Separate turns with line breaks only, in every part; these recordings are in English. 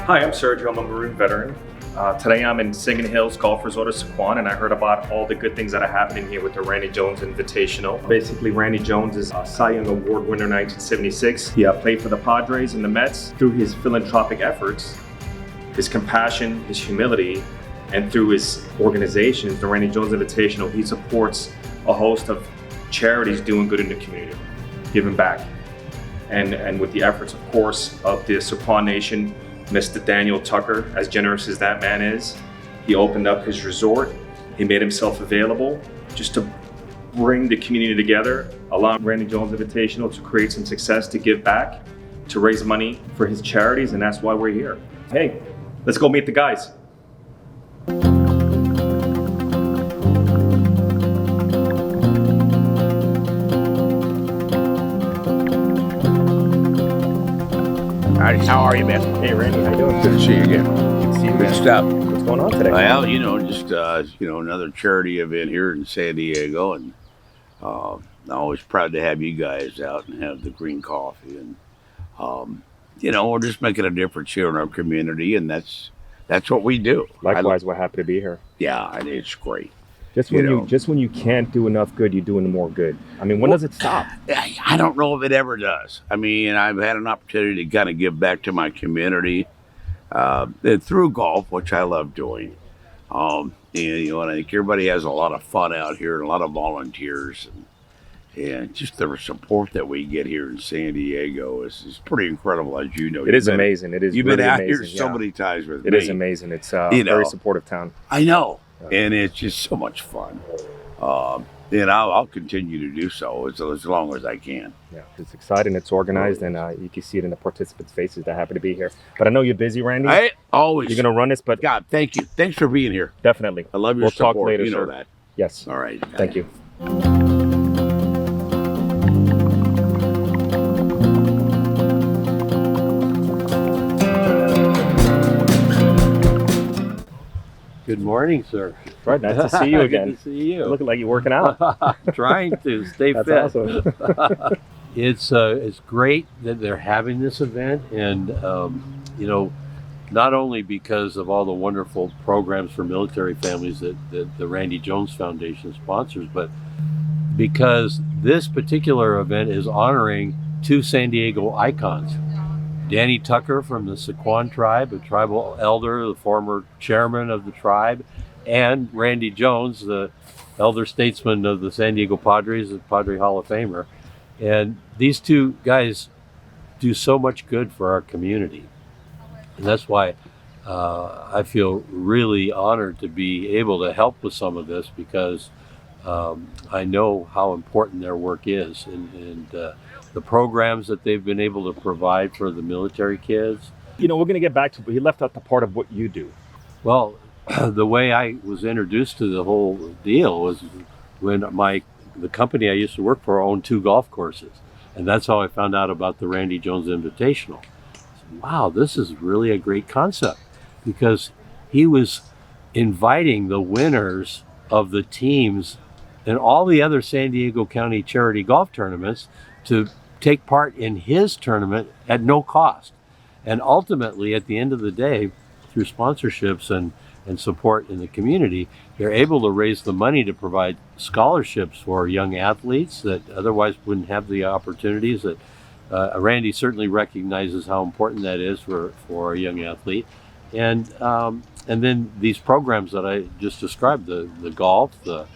Hi, I'm Sergio. I'm a Maroon veteran. Today I'm in Singing Hills Golf Resort of Sequan, and I heard about all the good things that are happening here with the Randy Jones Invitational. Basically, Randy Jones is a Cy Young Award winner in 1976. He played for the Padres and the Mets. Through his philanthropic efforts, his compassion, his humility, and through his organizations, the Randy Jones Invitational, he supports a host of charities doing good in the community, giving back. And with the efforts, of course, of the Sequan Nation, Mr. Daniel Tucker, as generous as that man is, he opened up his resort. He made himself available just to bring the community together, allow Randy Jones Invitational to create some success, to give back, to raise money for his charities, and that's why we're here. Hey, let's go meet the guys.
Howdy, how are you, man?
Hey, Randy, how you doing?
Good to see you again.
Good to see you,
Good
man.
stuff.
What's going on today?
Well, just another charity event here in San Diego, and I'm always proud to have you guys out and have the green coffee, and we're just making a difference here in our community, and that's what we do.
Likewise, we're happy to be here.
Yeah, and it's great.
Just when you can't do enough good, you're doing more good. I mean, when does it stop?
I don't know if it ever does. I mean, I've had an opportunity to kind of give back to my community through golf, which I love doing. And I think everybody has a lot of fun out here, and a lot of volunteers, and just the support that we get here in San Diego is pretty incredible, as you know.
It is amazing. It is.
You've
really
been out
amazing.
here so many times with me.
It is amazing. It's a very supportive town.
I know. And it's just so much fun. And I'll continue to do so as long as I can.
Yeah, it's exciting. It's organized, and you can see it in the participants' faces. They're happy to be here. But I know you're busy, Randy.
Always.
You're going to run this, but...
God, thank you. Thanks for being here.
Definitely.
I love your
we'll
support.
Talk later,
you know
sir.
that.
Yes.
All right.
Thank you.
Good morning, sir.
Right, nice to see you again.
Good to see you.
Looking like you're working out.
Trying to stay
That's
fit.
awesome.
It's great that they're having this event, and not only because of all the wonderful programs for military families that the Randy Jones Foundation sponsors, but because this particular event is honoring two San Diego icons. Danny Tucker from the Sequan tribe, a tribal elder, the former chairman of the tribe, and Randy Jones, the elder statesman of the San Diego Padres, the Padre Hall of Famer. And these two guys do so much good for our community. And that's why I feel really honored to be able to help with some of this, because I know how important their work is, and the programs that they've been able to provide for the military kids.
We're going to get back to, but he left out the part of what you do.
Well, the way I was introduced to the whole deal was when the company I used to work for owned 2 golf courses. And that's how I found out about the Randy Jones Invitational. I said, wow, this is really a great concept, because he was inviting the winners of the teams and all the other San Diego County charity golf tournaments to take part in his tournament at no cost. And ultimately, at the end of the day, through sponsorships and support in the community, they're able to raise the money to provide scholarships for young athletes that otherwise wouldn't have the opportunities that Randy certainly recognizes how important that is for a young athlete. And then these programs that I just described, the golf, the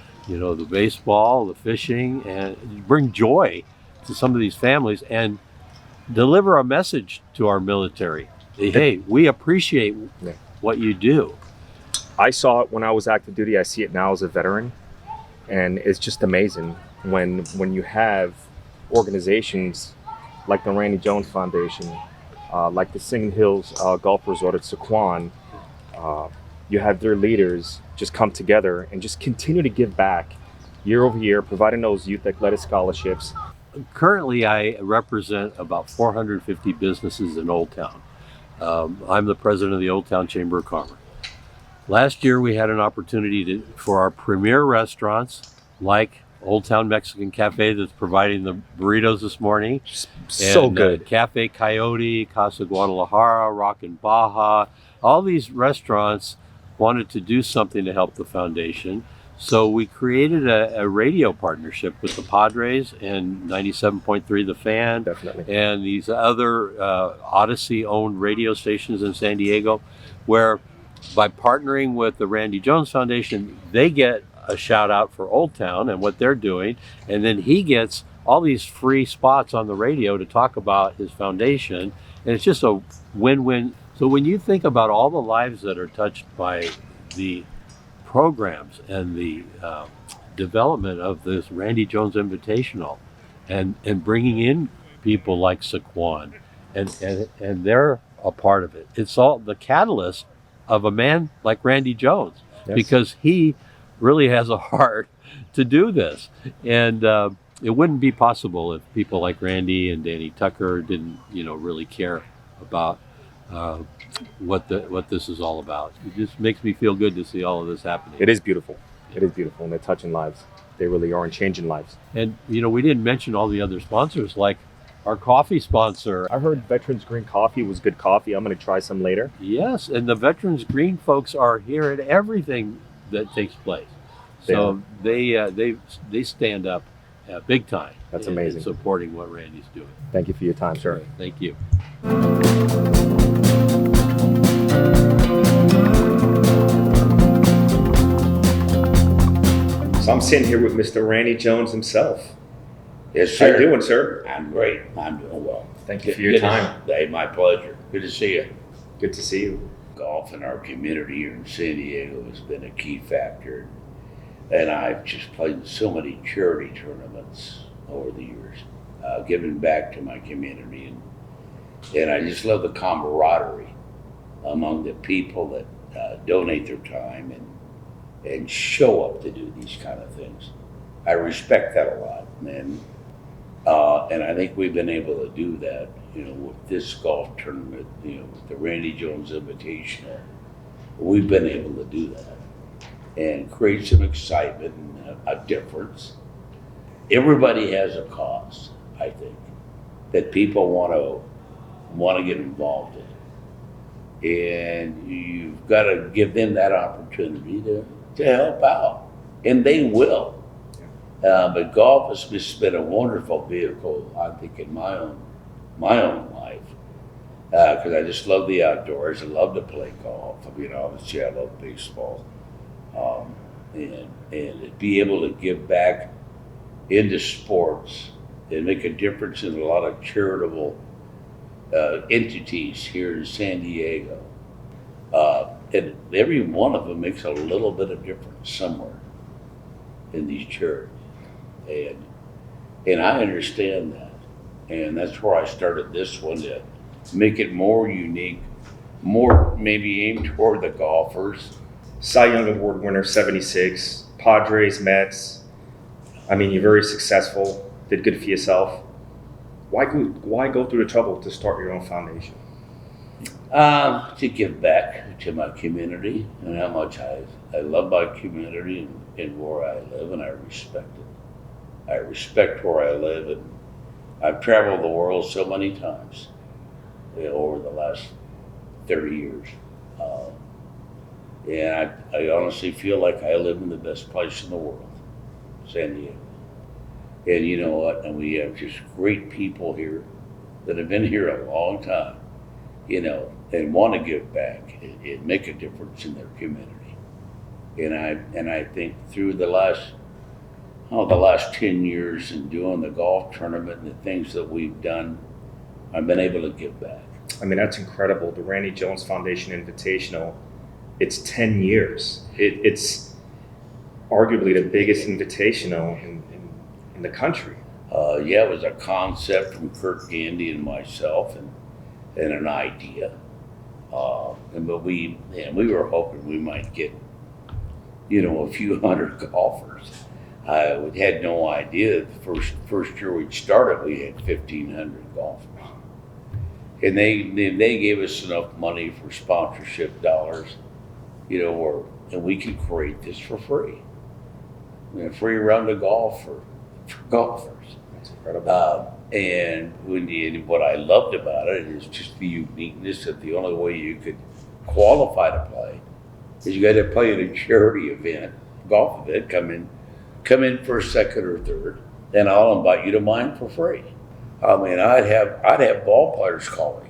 baseball, the fishing, and bring joy to some of these families and deliver a message to our military. Hey, we appreciate what you do.
I saw it when I was active duty. I see it now as a veteran, and it's just amazing when you have organizations like the Randy Jones Foundation, like the Singing Hills Golf Resort at Sequan. You have their leaders just come together and just continue to give back year over year, providing those youth athletic scholarships.
Currently, I represent about 450 businesses in Old Town. I'm the president of the Old Town Chamber of Commerce. Last year, we had an opportunity for our premier restaurants, like Old Town Mexican Cafe that's providing the burritos this morning.
So
And,
good.
Cafe Coyote, Casa Guadalajara, Rockin' Baja. All these restaurants wanted to do something to help the foundation. So we created a radio partnership with the Padres and 97.3 The Fan.
Definitely.
And these other Odyssey-owned radio stations in San Diego, where by partnering with the Randy Jones Foundation, they get a shout out for Old Town and what they're doing, and then he gets all these free spots on the radio to talk about his foundation, and it's just a win-win. So when you think about all the lives that are touched by the programs and the development of this Randy Jones Invitational, and bringing in people like Saquon, and they're a part of it. It's all the catalyst of a man like Randy Jones,
Yes.
because he really has a heart to do this. And it wouldn't be possible if people like Randy and Danny Tucker didn't, really care about what this is all about. It just makes me feel good to see all of this happening.
It is beautiful. It is beautiful, and they're touching lives. They really are, and changing lives.
And we didn't mention all the other sponsors, like our coffee sponsor.
I heard Veterans Green Coffee was good coffee. I'm going to try some later.
Yes, and the Veterans Green folks are here at everything that takes place. So they stand up big time.
That's
in
amazing.
Supporting what Randy's doing.
Thank you for your time, sir.
Thank you.
So I'm sitting here with Mr. Randy Jones himself.
Yes,
How
sir.
you doing, sir?
I'm great. I'm doing well.
Thank you for your time.
Hey, my pleasure. Good to see you.
Good to see you.
Golf in our community here in San Diego has been a key factor. And I've just played in so many charity tournaments over the years, giving back to my community. And I just love the camaraderie among the people that donate their time and show up to do these kind of things. I respect that a lot, and I think we've been able to do that, with this golf tournament, with the Randy Jones Invitational. We've been able to do that and create some excitement and a difference. Everybody has a cause, I think, that people want to get involved in, and you've got to give them that opportunity to help out, and they will. But golf has just been a wonderful vehicle, I think, in my own life, because I just love the outdoors. I love to play golf. I mean, obviously, I love baseball, and to be able to give back into sports and make a difference in a lot of charitable entities here in San Diego. And every one of them makes a little bit of difference somewhere in these charities. And I understand that. And that's where I started this one, to make it more unique, more maybe aimed toward the golfers.
Cy Young Award winner, 76, Padres, Mets. I mean, you're very successful, did good for yourself. Why go through the trouble to start your own foundation?
To give back to my community and how much I love my community and where I live, and I respect it. I respect where I live, and I've traveled the world so many times over the last 30 years. And I honestly feel like I live in the best place in the world, San Diego. And you know what? And we have just great people here that have been here a long time, and want to give back and make a difference in their community. And I think through the last 10 years in doing the golf tournament and the things that we've done, I've been able to give back.
I mean, that's incredible. The Randy Jones Foundation Invitational, it's 10 years. It's arguably the biggest invitational in the country.
It was a concept from Kirk Gandy and myself, and an idea. But we were hoping we might get, a few hundred golfers. We had no idea the first year we started, we had 1,500 golfers. And they gave us enough money for sponsorship dollars, and we could create this for free. a free round of golf for golfers.
That's incredible.
And what I loved about it is just the uniqueness that the only way you could qualify to play is you got to play in a charity event, golf event, come in first, second, or third, and I'll invite you to mine for free. I mean, I'd have ball players call me,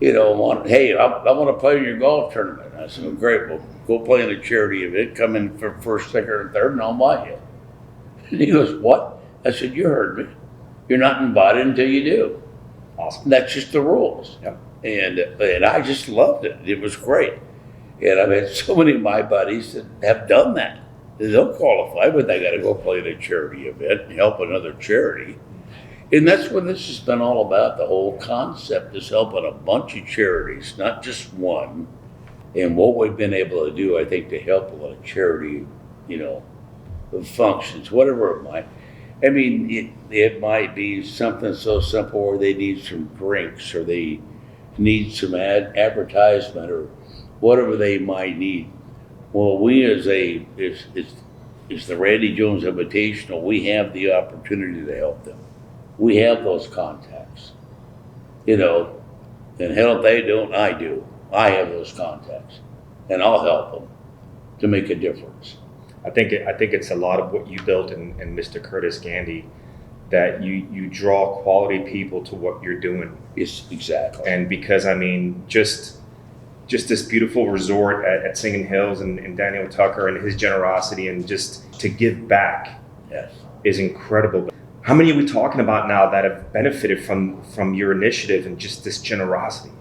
hey, I want to play in your golf tournament. I said, well, great, well, go play in a charity event, come in for first, second, or third, and I'll invite you. And he goes, what? I said, you heard me. You're not invited until you do.
Awesome.
That's just the rules.
Yep.
And I just loved it. It was great. And I've had so many of my buddies that have done that. They don't qualify, but they got to go play at a charity event and help another charity. And that's what this has been all about. The whole concept is helping a bunch of charities, not just one. And what we've been able to do, I think, to help a lot of charity, functions, whatever it might. I mean, it might be something so simple where they need some drinks or they need some advertisement or whatever they might need. Well, we as the Randi Jones Invitational, we have the opportunity to help them. We have those contacts, and hell if they don't, I do. I have those contacts, and I'll help them to make a difference.
I think it's a lot of what you built in Mr. Curtis Gandy, that you draw quality people to what you're doing.
Yes, exactly.
And because, I mean, just this beautiful resort at Singing Hills and Daniel Tucker and his generosity and just to give back,
Yes,
is incredible. How many are we talking about now that have benefited from your initiative and just this generosity?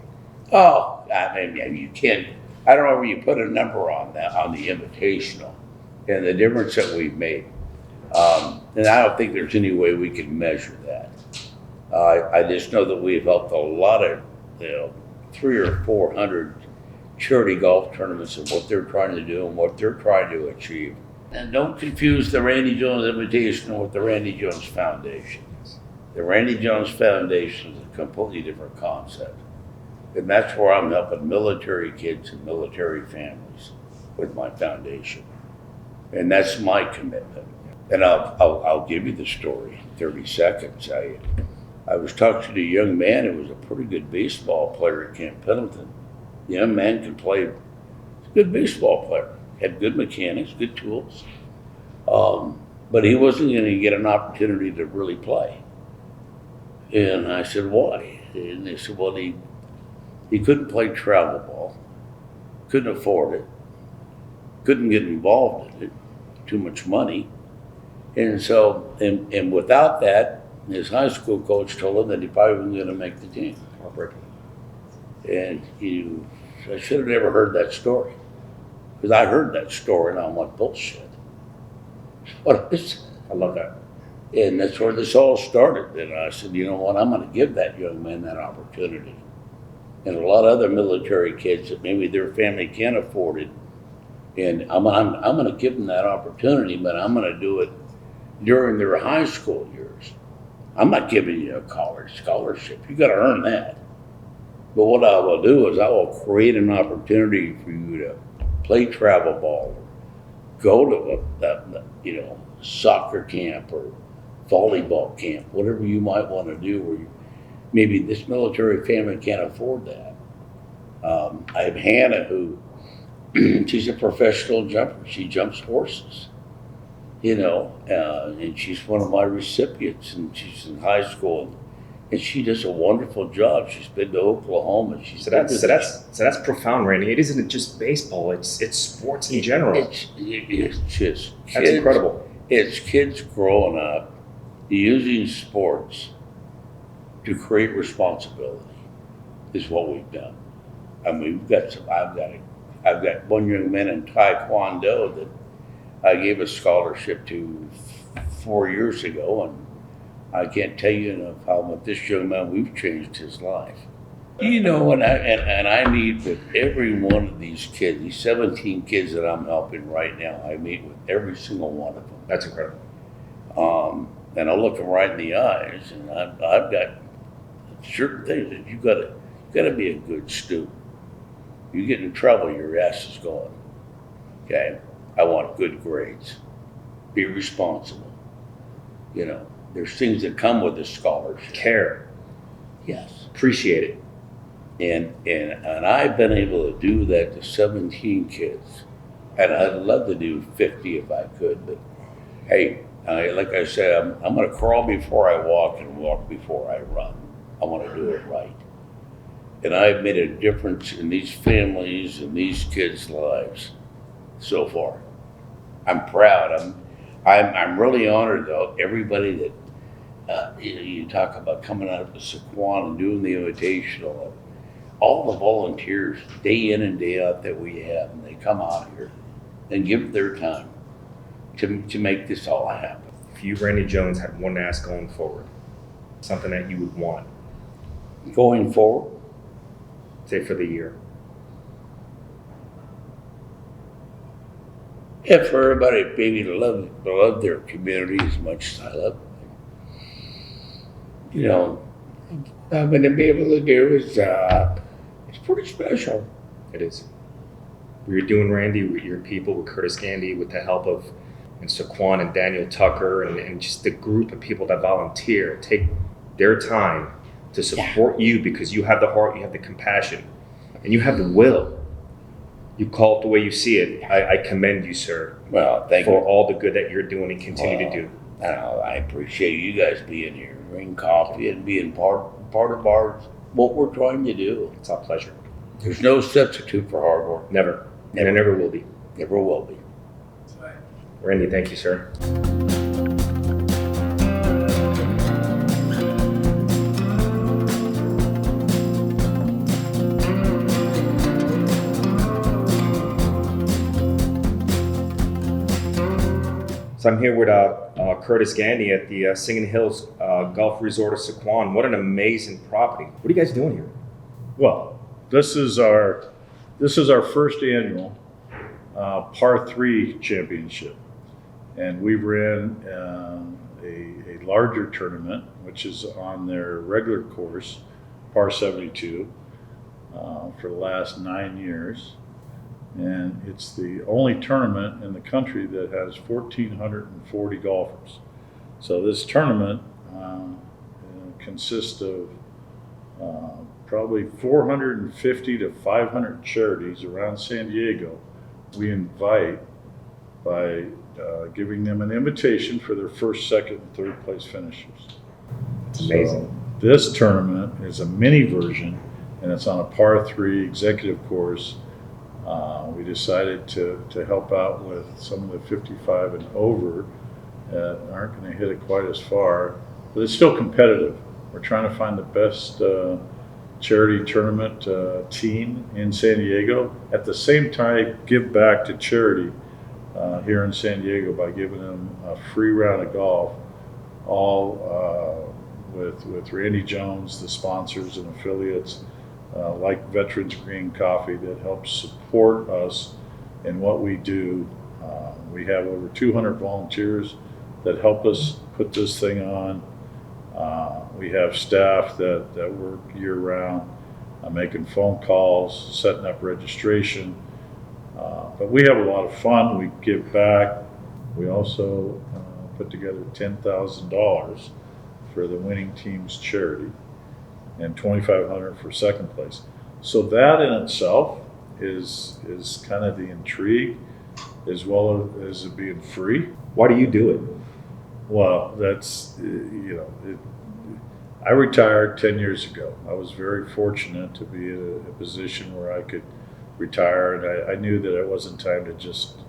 Oh, I mean, you can't. I don't know where you put a number on that on the Invitational and the difference that we've made. And I don't think there's any way we can measure that. I just know that we've helped a lot of, 300 or 400 charity golf tournaments and what they're trying to do and what they're trying to achieve. And don't confuse the Randi Jones Invitational with the Randi Jones Foundation. The Randi Jones Foundation is a completely different concept. And that's where I'm helping military kids and military families with my foundation. And that's my commitment. And I'll give you the story in 30 seconds. I was talking to a young man who was a pretty good baseball player at Camp Pendleton. The young man could play, he's a good baseball player, had good mechanics, good tools. But he wasn't going to get an opportunity to really play. And I said, why? And they said, well, he couldn't play travel ball, couldn't afford it, couldn't get involved in it, too much money. And so, and without that, his high school coach told him that he probably wasn't going to make the team.
Heartbreaking.
And I should have never heard that story. Because I heard that story and I'm like, bullshit. What is
I love that.
And that's where this all started. And I said, you know what, I'm going to give that young man that opportunity. And a lot of other military kids that maybe their family can't afford it. And I'm going to give them that opportunity, but I'm going to do it during their high school years. I'm not giving you a college scholarship. You got to earn that. But what I will do is I will create an opportunity for you to play travel ball, go to a soccer camp or volleyball camp, whatever you might want to do, where maybe this military family can't afford that. I have Hannah who, she's a professional jumper. She jumps horses, and she's one of my recipients, and she's in high school, and she does a wonderful job. She's been to Oklahoma.
So that's profound, Randy. It isn't just baseball; it's sports in general.
It's just kids,
that's incredible.
It's kids growing up using sports to create responsibility. Is what we've done. I mean, I've got one young man in Taekwondo that I gave a scholarship to 4 years ago, and I can't tell you enough how much this young man, we've changed his life. And I meet with every one of these kids, these 17 kids that I'm helping right now. I meet with every single one of them.
That's incredible.
And I look them right in the eyes, and I've got certain things that you gotta be a good student. You get in trouble, your ass is going. Okay, I want good grades. be responsible. You know, there's things that come with a scholarship.
Care,
Yes.
appreciate it.
And I've been able to do that to 17 kids. And I'd love to do 50 if I could, but hey, like I said, I'm going to crawl before I walk and walk before I run. I want to do it right. And I've made a difference in these families and these kids' lives so far. I'm proud. I'm really honored though. Everybody that you talk about coming out to Sequan and doing the invitational, all the volunteers day in and day out that we have, and they come out here and give their time to make this all happen.
If you, Randy Jones, had one ask going forward, something that you would want,
Going forward,
say for the year,
if for everybody maybe to love their community as much as I love them, you know, I'm going to be able to do is it's pretty special.
it is. We were doing Randy with your people, with Curtis Gandy, with the help of and Saquon and Daniel Tucker, and just the group of people that volunteer, take their time to support you because you have the heart, you have the compassion, and you have the will. You call it the way you see it. I commend you, sir,
Well, thank
for
you.
all the good that you're doing and continue to do.
I appreciate you guys being here, drinking coffee, and being part of what we're trying to do.
It's our pleasure.
There's no substitute for hard work.
Never. And it never will be.
Never will be.
Randy, thank you, sir. So I'm here with Curtis Gandy at the Singing Hills Golf Resort of Sequan. What an amazing property. What are you guys doing here?
Well, this is our first annual par 3 championship, and we ran a larger tournament, which is on their regular course, par 72, for the last 9 years. And it's the only tournament in the country that has 1,440 golfers. So this tournament consists of probably 450 to 500 charities around San Diego. We invite by giving them an invitation for their first, second, and third place finishers.
It's amazing.
So this tournament is a mini version, and it's on a par 3 executive course. We decided to help out with some of the 55 and over that aren't going to hit it quite as far, but it's still competitive. We're trying to find the best charity tournament team in San Diego. At the same time, give back to charity here in San Diego by giving them a free round of golf, all with Randy Jones, the sponsors and affiliates, like Veterans Green Coffee, that helps support us in what we do. We have over 200 volunteers that help us put this thing on. We have staff that work year-round, making phone calls, setting up registration. But we have a lot of fun. We give back. We also put together $10,000 for the winning team's charity and $2,500 for second place. So that in itself is kind of the intrigue, as well as it being free.
Why do you do it?
Well, that's, I retired 10 years ago. I was very fortunate to be in a position where I could retire, and I knew that it wasn't time to just,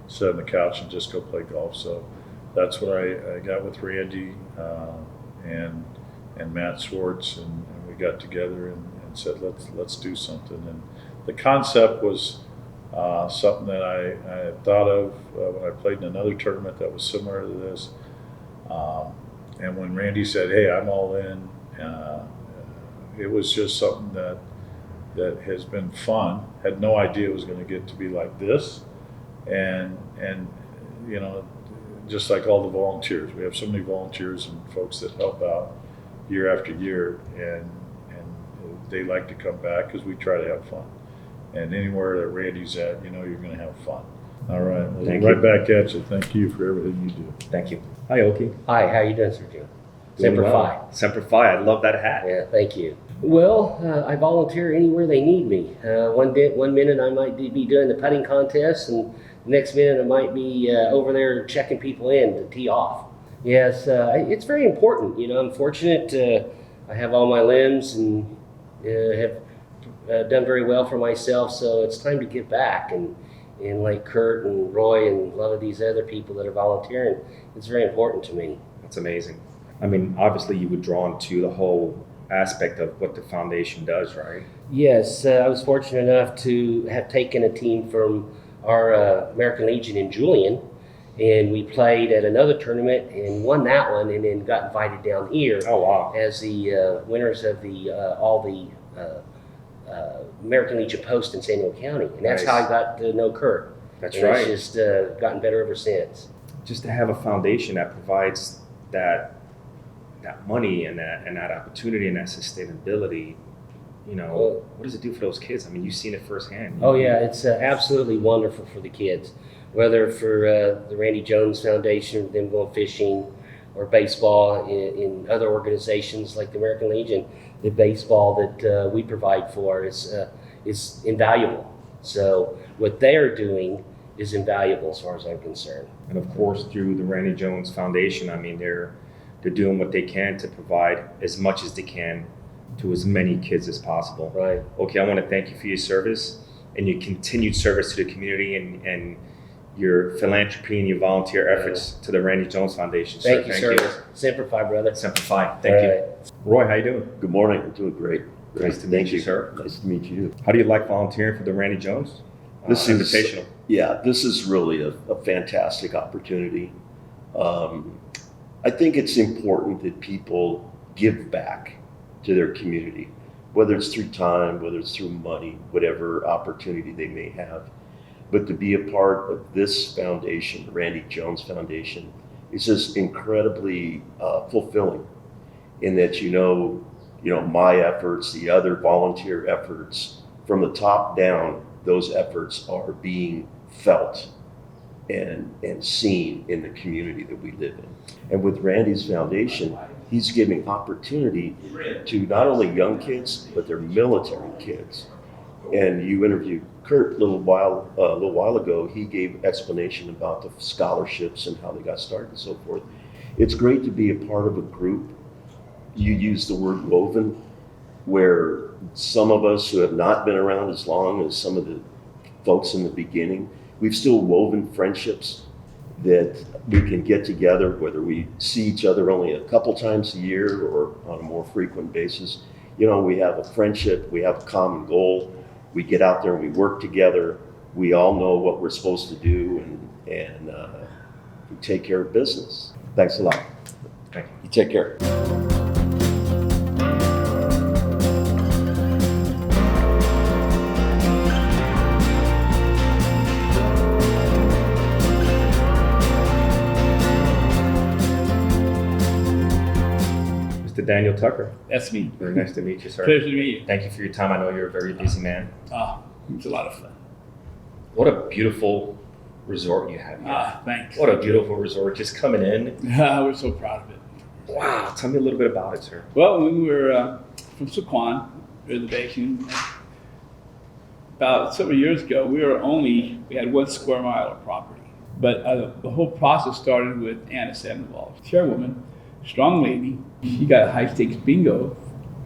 sit on the couch and just go play golf. So that's what I got with Randy and Matt Swartz, and we got together and said, let's do something. And the concept was something that I had thought of when I played in another tournament that was similar to this. And when Randy said, "Hey, I'm all in," it was just something that has been fun. Had no idea it was going to get to be like this, and just like all the volunteers, we have so many volunteers and folks that help out year after year, and they like to come back because we try to have fun. And anywhere that Randy's at, you're going to have fun. All right. Well,
Thank
right
you.
back at you. Thank you for everything you do.
Thank you. Hi, Oki.
Hi, how you doing, Sir Jim?
Doing
Semper
well.
Fi.
Semper Fi. I love that hat.
Yeah, thank you. Well, I volunteer anywhere they need me. One minute I might be doing the putting contest, and the next minute I might be over there checking people in to tee off. Yes, it's very important. You know, I'm fortunate. I have all my limbs and have done very well for myself, so it's time to give back. And like Kurt and Roy and a lot of these other people that are volunteering, it's very important to me.
That's amazing. I mean, obviously you were drawn to the whole aspect of what the foundation does, right?
Yes, I was fortunate enough to have taken a team from our American Legion in Julian, and we played at another tournament and won that one, and then got invited down here
Oh, wow.
as the winners of all the American Legion posts in San Diego County, and that's
Nice.
how I got to know Kurt.
That's
and
right.
It's just gotten better ever since.
Just to have a foundation that provides that money and that opportunity and that sustainability, you know,
Well-
what does it do for those kids? I mean, you've seen it firsthand.
Oh yeah, it's absolutely wonderful for the kids. Whether for the Randy Jones Foundation, them going fishing, or baseball in other organizations like the American Legion, the baseball that we provide for is invaluable. So what they are doing is invaluable as far as I'm concerned.
And of course, through the Randy Jones Foundation, I mean, they're doing what they can to provide as much as they can to as many kids as possible.
Right.
Okay, I want to thank you for your service and your continued service to the community and your philanthropy and your volunteer efforts to the Randy Jones Foundation.
Thank you, sir. Semper Fi, brother.
Semper Fi. Thank you.
All right.
Roy, how you doing?
Good morning. I'm doing great.
Nice to meet you, sir.
Nice to meet you.
How do you like volunteering for the Randy Jones
This is
Invitational?
Yeah, this is really a fantastic opportunity. I think it's important that people give back to their community, whether it's through time, whether it's through money, whatever opportunity they may have. But to be a part of this foundation, the Randy Jones Foundation, is just incredibly fulfilling in that you know my efforts, the other volunteer efforts, from the top down, those efforts are being felt and seen in the community that we live in. And with Randy's foundation, he's giving opportunity to not only young kids, but their military kids. And you interviewed Kurt a little while ago. He gave explanation about the scholarships and how they got started and so forth. It's great to be a part of a group. You use the word woven, where some of us who have not been around as long as some of the folks in the beginning, we've still woven friendships that we can get together, whether we see each other only a couple times a year or on a more frequent basis. You know, we have a friendship, we have a common goal. We get out there and we work together. We all know what we're supposed to do, and we take care of business. Thanks a lot.
Thank you.
You take care.
Mr. Daniel Tucker.
That's me.
Very nice to meet you, sir.
Pleasure to meet you.
Thank you for your time. I know you're a very busy man.
It's a lot of fun.
What a beautiful resort you have here.
Thanks.
What a beautiful resort. Just coming in.
We're so proud of it.
Wow. Tell me a little bit about it, sir.
Well, when we were from Saquon reservation, about several years ago, we had 1 square mile of property. But the whole process started with Anna Sandoval, chairwoman, strong lady. She got a high stakes bingo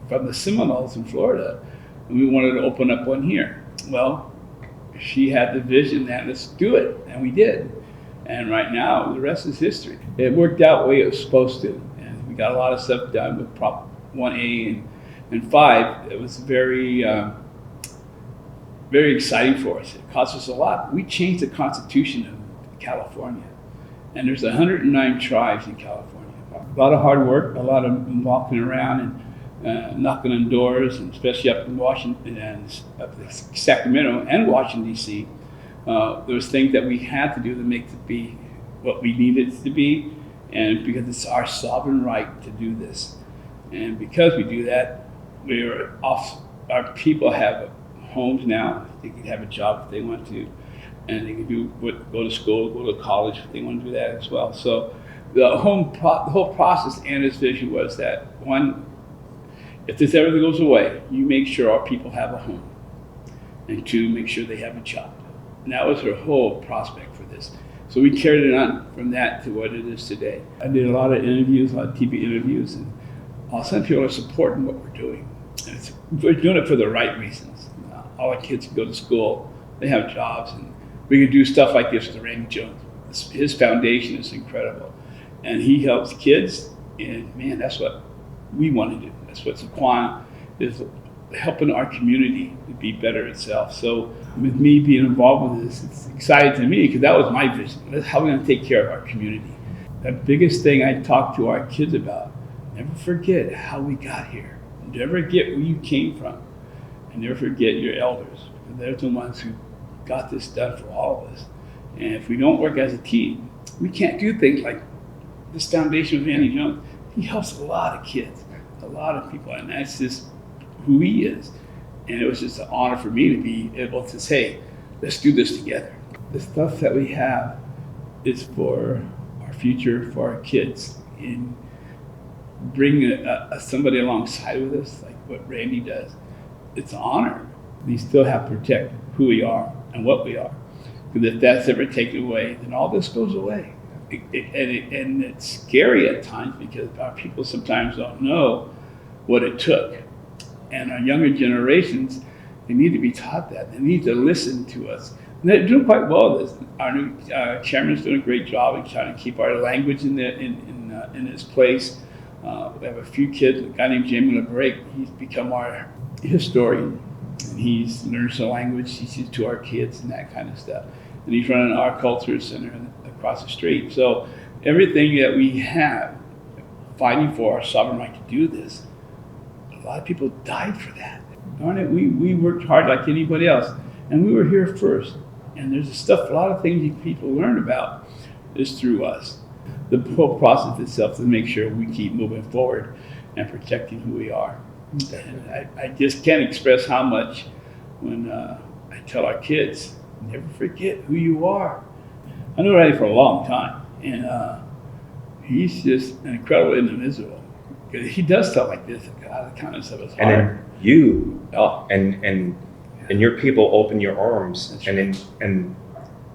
from the Seminoles in Florida, and we wanted to open up one here. Well, she had the vision that let's do it, and we did. And right now, the rest is history. It worked out the way it was supposed to, and we got a lot of stuff done with Prop 1A and 5. It was very, very exciting for us. It cost us a lot. We changed the Constitution of California, and there's 109 tribes in California. A lot of hard work, a lot of walking around and knocking on doors, and especially up in Washington and up in Sacramento and Washington, D.C. There was things that we had to do to make it be what we needed it to be, and because it's our sovereign right to do this. And because we do that, our people have homes now. They can have a job if they want to. and they can go to school, go to college if they want to do that as well. So the whole process and his vision was that, one, if this ever goes away, you make sure our people have a home, and two, make sure they have a job. And that was her whole prospect for this. So we carried it on from that to what it is today. I did a lot of interviews, a lot of TV interviews, and all of a sudden people are supporting what we're doing. And we're doing it for the right reasons. All our kids can go to school, they have jobs, and we can do stuff like this with Randy Jones. His foundation is incredible. And he helps kids, and man, that's what we want to do. That's what Sequan is, helping our community to be better itself. So with me being involved with this, it's exciting to me because that was my vision. That's how we're going to take care of our community. The biggest thing I talk to our kids about, never forget how we got here. Never forget where you came from. And never forget your elders, because they're the ones who got this done for all of us. And if we don't work as a team, we can't do things like this foundation with Randy Jones. He helps a lot of kids, a lot of people, and that's just who he is. And it was just an honor for me to be able to say, let's do this together. The stuff that we have is for our future, for our kids, and bring somebody alongside with us, like what Randy does. It's an honor. We still have to protect who we are and what we are. Because if that's ever taken away, then all this goes away. And it's scary at times because our people sometimes don't know what it took. And our younger generations, they need to be taught that. They need to listen to us. And they're doing quite well with this. Our new chairman's doing a great job in trying to keep our language in its place. We have a few kids, a guy named Jamie LeBrake, he's become our historian. And he's learned some language, teaches to our kids and that kind of stuff. And he's running our culture center across the street. So everything that we have, fighting for our sovereign right to do this, a lot of people died for that. Darn it, we worked hard like anybody else. And we were here first. And there's stuff, a lot of things that people learn about is through us. The whole process itself to make sure we keep moving forward and protecting who we are. And I just can't express how much when I tell our kids, never forget who you are. I know Randy for a long time, and he's just an incredible individual. He does stuff like this, God, the kindness of his heart.
And then you and your people open your arms and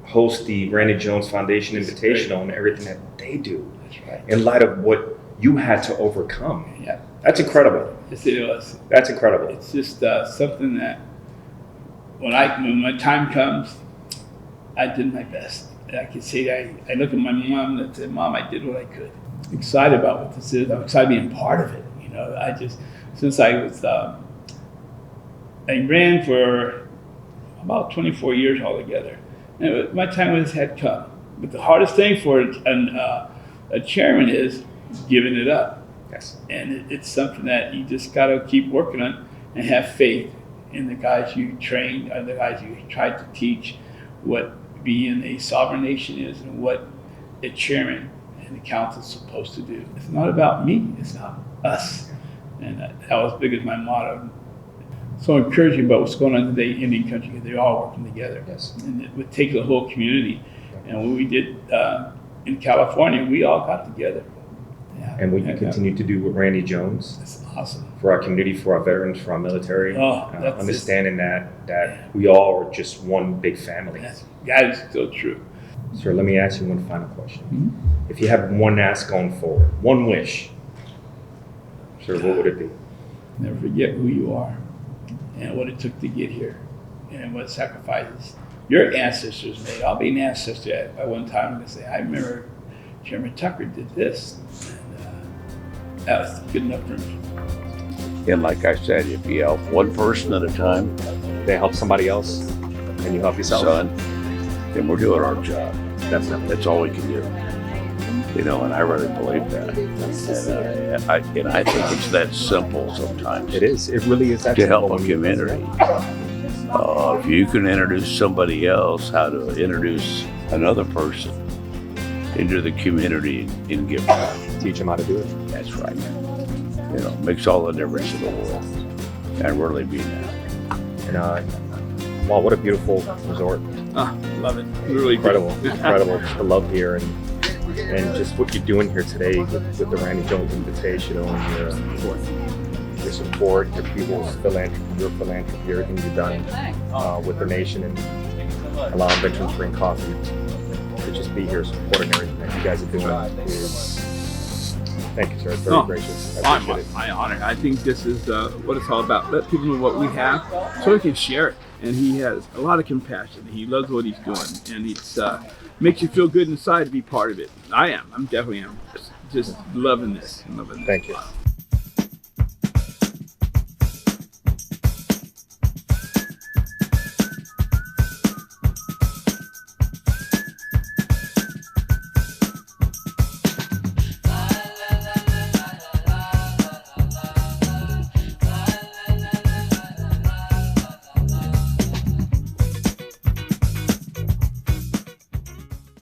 host the Randy Jones Foundation Invitational and everything that they do.
That's right.
In light of what you had to overcome.
Yeah.
That's incredible.
Yes, it was.
That's incredible.
It's just something that when my time comes, I did my best. I can say I look at my mom and say, Mom, I did what I could. Excited about what this is. I'm excited being part of it. You know, I just, since I was, I ran for about 24 years altogether. And my time with this had come. But the hardest thing for a chairman is giving it up.
Yes.
And it's something that you just got to keep working on and have faith in the guys you trained and the guys you tried to teach what being a sovereign nation is and what a chairman and the council is supposed to do. It's not about me, it's about us. And that was big as my motto. So encouraging about what's going on today in Indian country, because they're all working together.
Yes.
And it would take the whole community. And what we did in California, we all got together. Yeah.
And what you continue to do with Randy Jones.
That's awesome.
For our community, for our veterans, for our military.
That's
understanding that we all are just one big family.
That is still true.
Sir, let me ask you one final question.
Mm-hmm.
If you have one ask going forward, one wish, sir, what would it be?
Never forget who you are and what it took to get here and what sacrifices your ancestors made. I'll be an ancestor at one time and say, I remember Chairman Tucker did this. And that was good enough for me.
And like I said, if you help one person at a time,
They help somebody else and you help yourself.
son, then we're doing our job.
Definitely.
That's all we can do. You know, and I really believe that. And I think it's that simple sometimes.
It is. It really is that
To help
simple
a
when you-
community. If you can introduce somebody else, how to introduce another person into the community and give back.
Teach them how to do it.
That's right. You know, makes all the difference in the world. I really mean that.
And Wow, what a beautiful resort.
Love it. Really
Incredible, incredible. Just the love here and just what you're doing here today with the Randy Jones Invitational and your support, your people's philanthropy, your philanthropy, everything you've done with the nation and allowing veterans to bring coffee to just be here supporting everything that you guys are doing is. Thank you, sir. It's very gracious. I appreciate it.
My honor. I think this is what it's all about. Let people know what we have so we can share it. And he has a lot of compassion. He loves what he's doing, and it's makes you feel good inside to be part of it. I am. I'm definitely am. Just loving this.
Thank you.